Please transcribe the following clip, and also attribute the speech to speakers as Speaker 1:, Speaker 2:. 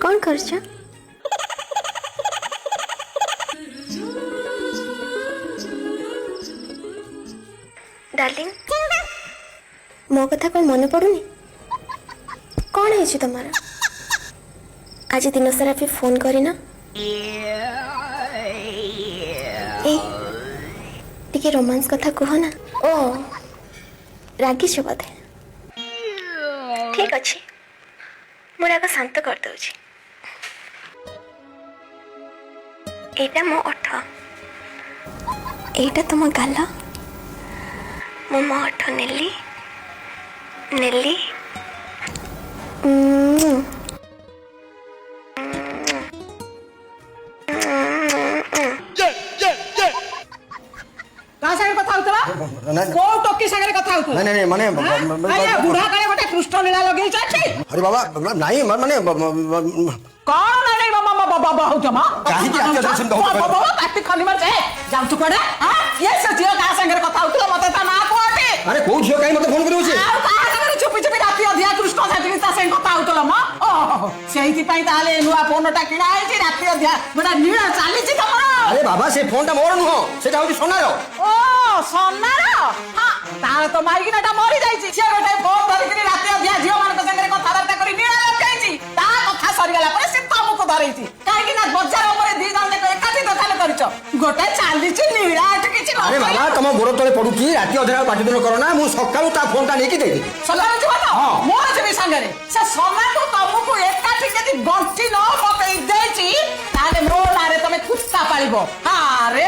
Speaker 1: कौन कर डार्लिंग मो कथा कौन मन पड़ुनी कौन है तुमार आज दिन सारा भी फोन करना टिके रोमांस कथा कह ना ओ रागी बोधे ठीक अच्छे मुझे आगे शांत कर दूची एटा मो ओठ एटा तुम गाल मो मो ओठ नेली नेली
Speaker 2: अरे बाबा नहीं माने
Speaker 3: कौन नहीं मामा बाबा हो जमा
Speaker 2: काहे की रात दर्शन बहुत
Speaker 3: बाबा पार्टी खाली मर जाए जाऊ तू कोडे हां ये सजियो का संगे कथा होतला मते ता ना कोटे
Speaker 2: अरे कोन झियो काई मते फोन करियो छे
Speaker 3: आ का संगे चुपी चुपी राती अधिया कृष्ण साथी ता संगे कथा होतला म ओ सेहिति पई ताले नुआ फोनटा किना आइ छी राती अधिया बडा नीळा चाली छी तमरा
Speaker 2: अरे बाबा से फोनटा मोर नुहो सेटा होची सोनारो
Speaker 3: ओ सोनारो हां तार तो माइकिनाटा मरि जाई छी से गोटे फोन धरि कि राती अधिया जियो मान संगे कथा बार्ता करी नीळा लगाई छी ता कथा सरी गला पर से तमको धरै छी काहे कि ना बजार ऊपर दी जण देख एकाठी दखान करछ गोटे चाली छी नीळा अटकी छी
Speaker 2: अरे बाबा तुम गोड़ तले पडुची राती अधरा पाटिदन करो ना मु सकाळू ता फोनटा नेकी देई
Speaker 3: सकाळू जी बात मोर जे संगे से समय को तमको एकाठी यदि गंठी न पकई देची ताले मोर नारे तमे कुत्ता पालिबो अरे